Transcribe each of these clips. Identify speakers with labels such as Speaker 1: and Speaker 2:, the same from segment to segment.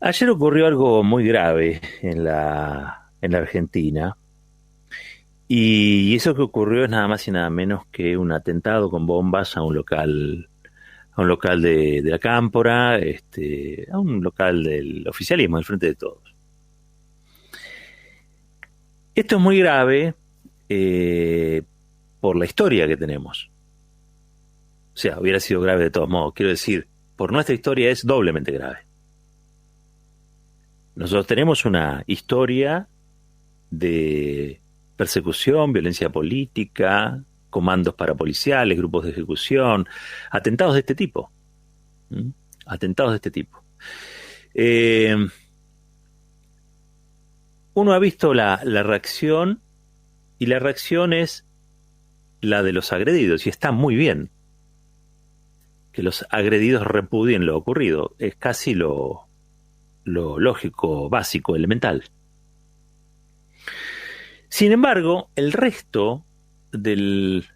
Speaker 1: Ayer ocurrió algo muy grave en la Argentina, y eso que ocurrió es nada más y nada menos que un atentado con bombas a un local de la Cámpora, a un local del oficialismo, del Frente de Todos. Esto es muy grave eh, por la historia que tenemos. O sea, hubiera sido grave de todos modos. Quiero decir, por nuestra historia es doblemente grave. Nosotros tenemos una historia de persecución, violencia política, comandos parapoliciales, grupos de ejecución, atentados de este tipo. ¿Mm? Atentados de este tipo. Eh, Uno ha visto la reacción, y la reacción es la de los agredidos, y está muy bien que los agredidos repudien lo ocurrido. Es casi lo lógico, básico, elemental. Sin embargo, el resto del,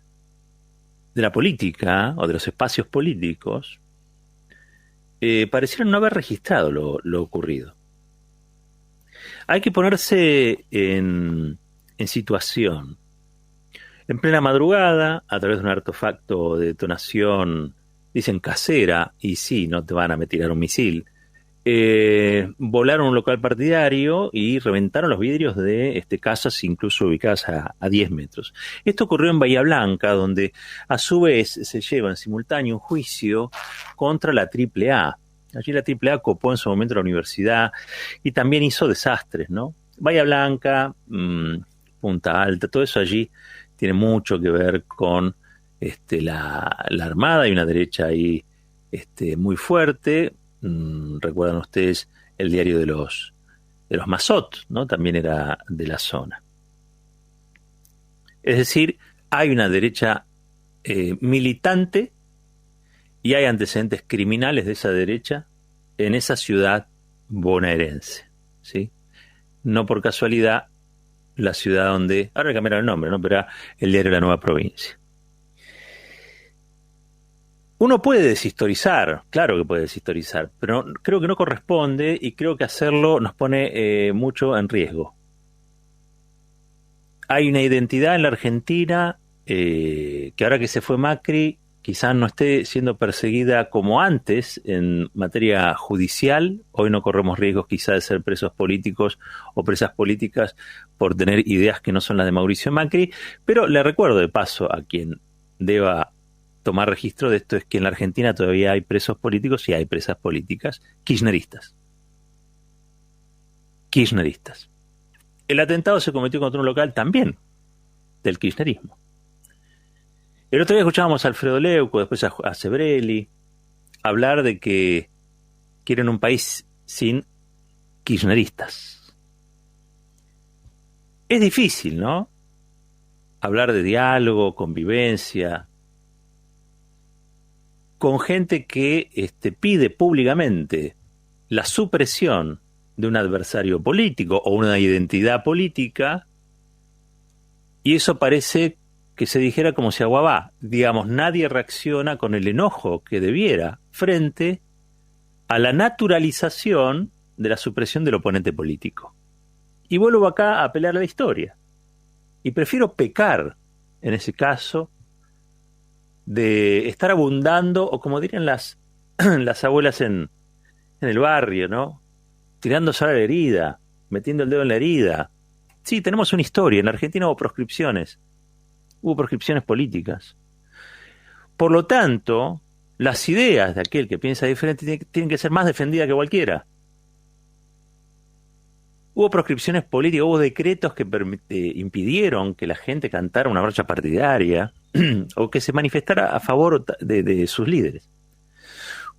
Speaker 1: de la política o de los espacios políticos parecieron no haber registrado lo ocurrido. Hay que ponerse en situación. En plena madrugada, a través de un artefacto de detonación, dicen casera, y sí, no te van a tirar un misil, volaron un local partidario y reventaron los vidrios de casas incluso ubicadas a 10 metros. Esto ocurrió en Bahía Blanca, donde a su vez se lleva en simultáneo un juicio contra la AAA. Allí la AAA copó en su momento la universidad y también hizo desastres, ¿no? Bahía Blanca, Punta Alta, todo eso allí tiene mucho que ver con la Armada y una derecha ahí muy fuerte. Recuerdan ustedes el diario de los Mazot, ¿no? También era de la zona. Es decir, hay una derecha militante y hay antecedentes criminales de esa derecha en esa ciudad bonaerense, ¿sí? No por casualidad la ciudad donde, ahora cambiaron el nombre, ¿no? Pero era el diario de La Nueva Provincia. Uno puede deshistorizar, claro que puede deshistorizar, pero creo que no corresponde, y creo que hacerlo nos pone mucho en riesgo. Hay una identidad en la Argentina que ahora que se fue Macri quizás no esté siendo perseguida como antes en materia judicial. Hoy no corremos riesgos quizás de ser presos políticos o presas políticas por tener ideas que no son las de Mauricio Macri, pero le recuerdo de paso a quien deba tomar registro de esto, es que en la Argentina todavía hay presos políticos y hay presas políticas kirchneristas. Kirchneristas. El atentado se cometió contra un local también del kirchnerismo. El otro día escuchábamos a Alfredo Leuco, después a Sebrelli, hablar de que quieren un país sin kirchneristas. Es difícil, ¿no? Hablar de diálogo, convivencia, con gente que pide públicamente la supresión de un adversario político o una identidad política, y eso parece que se dijera como si agua va. Digamos, nadie reacciona con el enojo que debiera frente a la naturalización de la supresión del oponente político. Y vuelvo acá a apelar a la historia. Y prefiero pecar, en ese caso, de estar abundando, o como dirían las abuelas en el barrio, ¿no? Tirándose a la herida, metiendo el dedo en la herida. Sí, tenemos una historia. En la Argentina hubo proscripciones políticas. Por lo tanto, las ideas de aquel que piensa diferente tienen que ser más defendidas que cualquiera. Hubo proscripciones políticas, hubo decretos que impidieron que la gente cantara una marcha partidaria o que se manifestara a favor de sus líderes.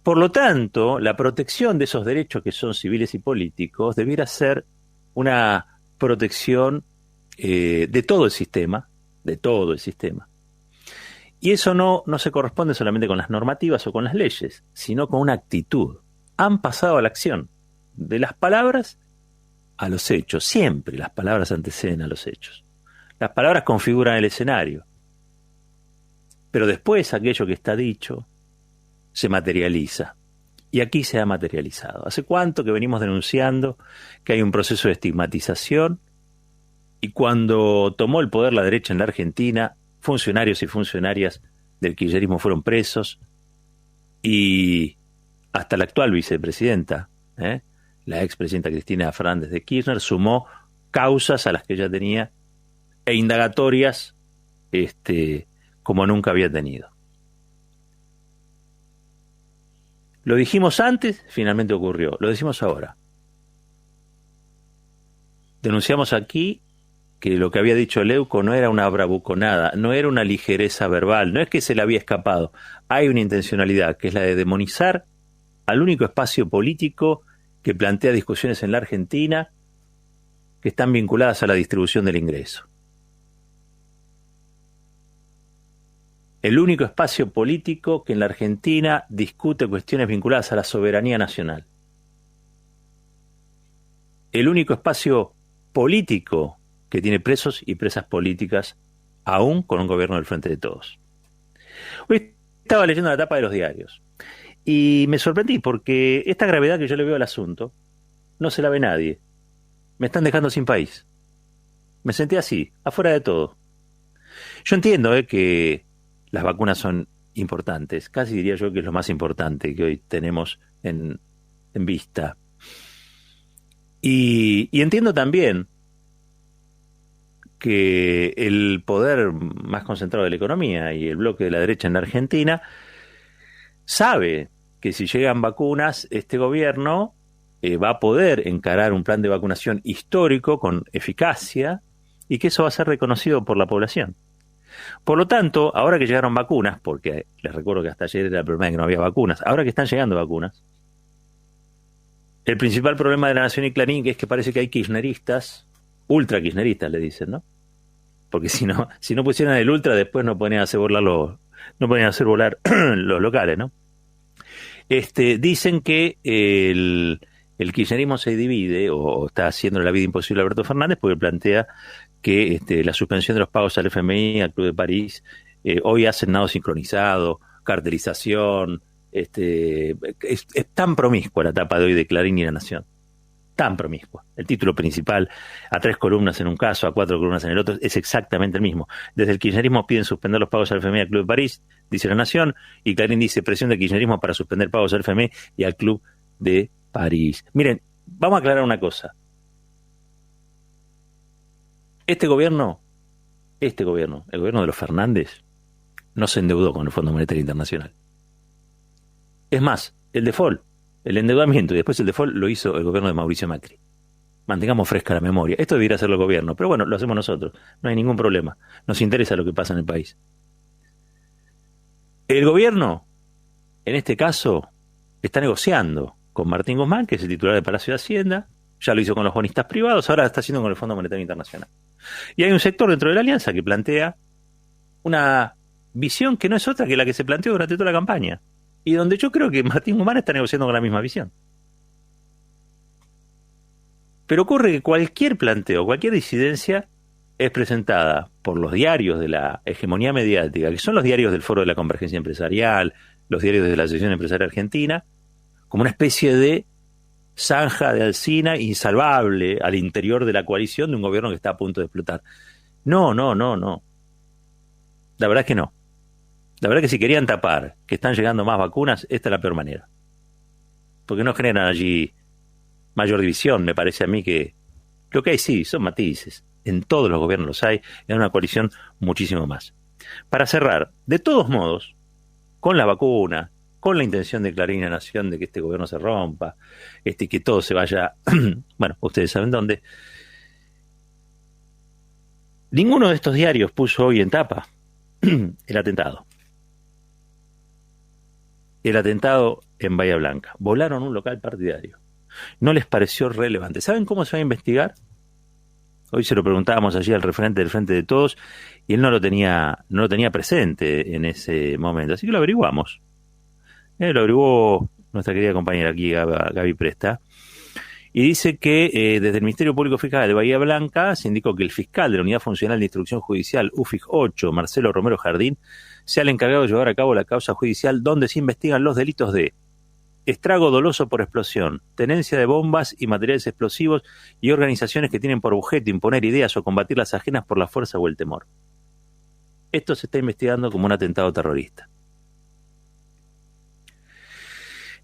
Speaker 1: Por lo tanto, la protección de esos derechos que son civiles y políticos debiera ser una protección de todo el sistema, Y eso no se corresponde solamente con las normativas o con las leyes, sino con una actitud. Han pasado a la acción, de las palabras a los hechos. Siempre las palabras anteceden a los hechos. Las palabras configuran el escenario, pero después aquello que está dicho se materializa. Y aquí se ha materializado. ¿Hace cuánto que venimos denunciando que hay un proceso de estigmatización? Y cuando tomó el poder la derecha en la Argentina, funcionarios y funcionarias del kirchnerismo fueron presos y hasta la actual vicepresidenta, la expresidenta Cristina Fernández de Kirchner, sumó causas a las que ya tenía e indagatorias como nunca había tenido. Lo dijimos antes, finalmente ocurrió. Lo decimos ahora. Denunciamos aquí que lo que había dicho Leuco no era una bravuconada, no era una ligereza verbal, no es que se le había escapado. Hay una intencionalidad, que es la de demonizar al único espacio político que plantea discusiones en la Argentina que están vinculadas a la distribución del ingreso. El único espacio político que en la Argentina discute cuestiones vinculadas a la soberanía nacional. El único espacio político que tiene presos y presas políticas, aún con un gobierno del Frente de Todos. Hoy estaba leyendo la tapa de los diarios y me sorprendí porque esta gravedad que yo le veo al asunto no se la ve nadie. Me están dejando sin país. Me sentí así, afuera de todo. Yo entiendo que las vacunas son importantes, casi diría yo que es lo más importante que hoy tenemos en vista. Y entiendo también que el poder más concentrado de la economía y el bloque de la derecha en la Argentina sabe que si llegan vacunas, este gobierno va a poder encarar un plan de vacunación histórico con eficacia y que eso va a ser reconocido por la población. Por lo tanto, ahora que llegaron vacunas, porque les recuerdo que hasta ayer era el problema de que no había vacunas, ahora que están llegando vacunas, el principal problema de La Nación y Clarín es que parece que hay kirchneristas, ultra kirchneristas le dicen, ¿no? Porque si no pusieran el ultra, después no podían hacer volar los locales, ¿no? Dicen que el kirchnerismo se divide o está haciendo la vida imposible a Alberto Fernández porque plantea que la suspensión de los pagos al FMI, al Club de París, hoy hacen nado sincronizado, cartelización, es tan promiscua la tapa de hoy de Clarín y La Nación, tan promiscua. El título principal, a 3 columnas en un caso, a 4 columnas en el otro, es exactamente el mismo. Desde el kirchnerismo piden suspender los pagos al FMI y al Club de París, dice La Nación, y Clarín dice presión del kirchnerismo para suspender pagos al FMI y al Club de París. Miren, vamos a aclarar una cosa. Este gobierno, el gobierno de los Fernández, no se endeudó con el Fondo Monetario Internacional. Es más, el endeudamiento y después el default lo hizo el gobierno de Mauricio Macri. Mantengamos fresca la memoria. Esto debiera hacerlo el gobierno, pero bueno, lo hacemos nosotros. No hay ningún problema. Nos interesa lo que pasa en el país. El gobierno, en este caso, está negociando con Martín Guzmán, que es el titular del Palacio de Hacienda. Ya lo hizo con los bonistas privados, ahora lo está haciendo con el Fondo Monetario Internacional. Y hay un sector dentro de la alianza que plantea una visión que no es otra que la que se planteó durante toda la campaña. Y donde yo creo que Martín Guzmán está negociando con la misma visión. Pero ocurre que cualquier planteo, cualquier disidencia es presentada por los diarios de la hegemonía mediática, que son los diarios del Foro de la Convergencia Empresarial, los diarios de la Asociación Empresaria Argentina, como una especie de zanja de Alsina insalvable al interior de la coalición de un gobierno que está a punto de explotar. No. La verdad es que no. La verdad es que si querían tapar que están llegando más vacunas, esta es la peor manera. Porque no generan allí mayor división. Me parece a mí que lo que hay sí son matices. En todos los gobiernos los hay. En una coalición muchísimo más. Para cerrar, de todos modos, con la vacuna, con la intención de Clarín y La Nación de que este gobierno se rompa, que todo se vaya, bueno, ustedes saben dónde. Ninguno de estos diarios puso hoy en tapa el atentado. El atentado en Bahía Blanca. Volaron un local partidario. No les pareció relevante. ¿Saben cómo se va a investigar? Hoy se lo preguntábamos allí al referente del Frente de Todos y él no lo tenía presente en ese momento. Así que lo averiguamos. Lo averiguó nuestra querida compañera aquí, Gaby Presta. Y dice que desde el Ministerio Público Fiscal de Bahía Blanca se indicó que el fiscal de la Unidad Funcional de Instrucción Judicial UFIJ 8, Marcelo Romero Jardín, sea el encargado de llevar a cabo la causa judicial donde se investigan los delitos de estrago doloso por explosión, tenencia de bombas y materiales explosivos y organizaciones que tienen por objeto imponer ideas o combatir las ajenas por la fuerza o el temor. Esto se está investigando como un atentado terrorista.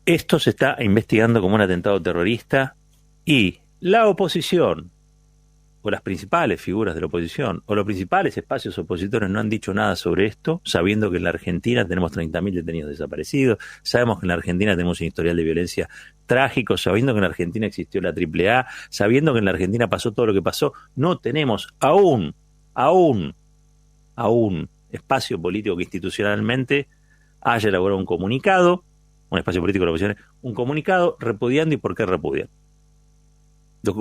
Speaker 1: Esto se está investigando como un atentado terrorista y la oposición, o las principales figuras de la oposición, o los principales espacios opositores no han dicho nada sobre esto, sabiendo que en la Argentina tenemos 30.000 detenidos desaparecidos, sabemos que en la Argentina tenemos un historial de violencia trágico, sabiendo que en la Argentina existió la AAA, sabiendo que en la Argentina pasó todo lo que pasó, no tenemos aún espacio político que institucionalmente haya elaborado un comunicado, un espacio político de la oposición, un comunicado repudiando y por qué repudian.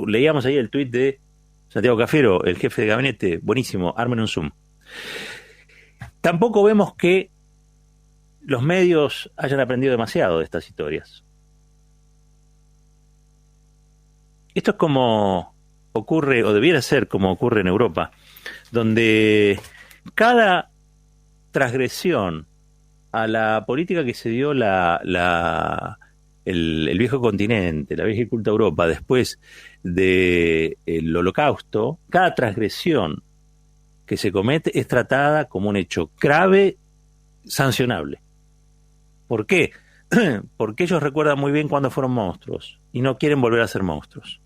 Speaker 1: Leíamos ahí el tuit de Santiago Cafiero, el jefe de gabinete, buenísimo, armen un Zoom. Tampoco vemos que los medios hayan aprendido demasiado de estas historias. Esto es como ocurre, o debiera ser como ocurre en Europa, donde cada transgresión a la política que se dio el viejo continente, la vieja y culta Europa, después del Holocausto, cada transgresión que se comete es tratada como un hecho grave, sancionable. ¿Por qué? Porque ellos recuerdan muy bien cuando fueron monstruos y no quieren volver a ser monstruos.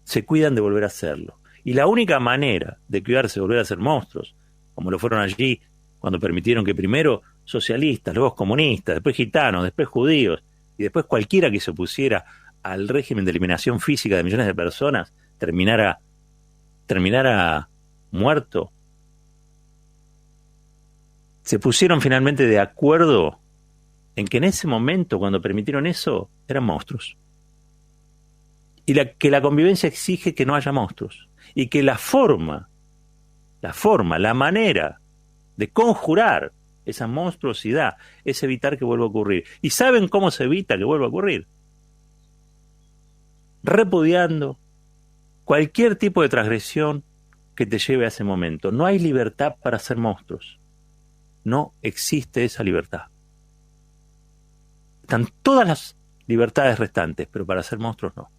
Speaker 1: Se cuidan de volver a hacerlo. Y la única manera de cuidarse de volver a ser monstruos, como lo fueron allí cuando permitieron que primero socialistas, luego comunistas, después gitanos, después judíos y después cualquiera que se opusiera al régimen de eliminación física de millones de personas terminara muerto, se pusieron finalmente de acuerdo en que en ese momento, cuando permitieron eso, eran monstruos. Y que la convivencia exige que no haya monstruos. Y que la manera de conjurar esa monstruosidad es evitar que vuelva a ocurrir. ¿Y saben cómo se evita que vuelva a ocurrir? Repudiando cualquier tipo de transgresión que te lleve a ese momento. No hay libertad para ser monstruos. No existe esa libertad. Están todas las libertades restantes, pero para ser monstruos no.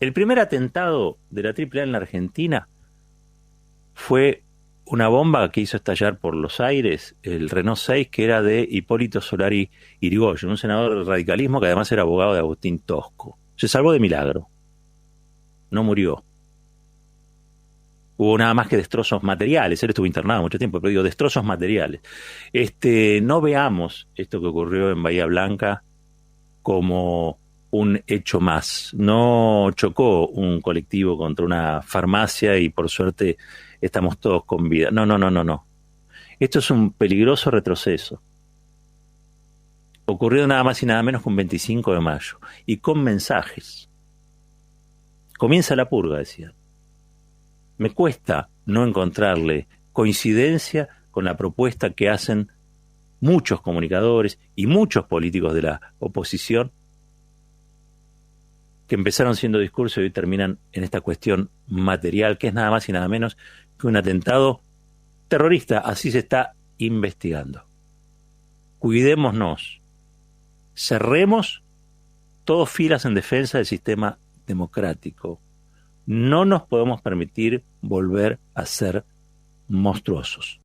Speaker 1: El primer atentado de la AAA en la Argentina fue una bomba que hizo estallar por los aires el Renault 6, que era de Hipólito Solari Irigoyen, un senador del radicalismo que además era abogado de Agustín Tosco. Se salvó de milagro. No murió. Hubo nada más que destrozos materiales. Él estuvo internado mucho tiempo, pero digo, destrozos materiales. No veamos esto que ocurrió en Bahía Blanca como un hecho más. No chocó un colectivo contra una farmacia y por suerte estamos todos con vida. No. Esto es un peligroso retroceso. Ocurrió nada más y nada menos que un 25 de mayo. Y con mensajes. Comienza la purga, decían. Me cuesta no encontrarle coincidencia con la propuesta que hacen muchos comunicadores y muchos políticos de la oposición, que empezaron siendo discursos y hoy terminan en esta cuestión material, que es nada más y nada menos que un atentado terrorista. Así se está investigando. Cuidémonos. Cerremos todos filas en defensa del sistema democrático. No nos podemos permitir volver a ser monstruosos.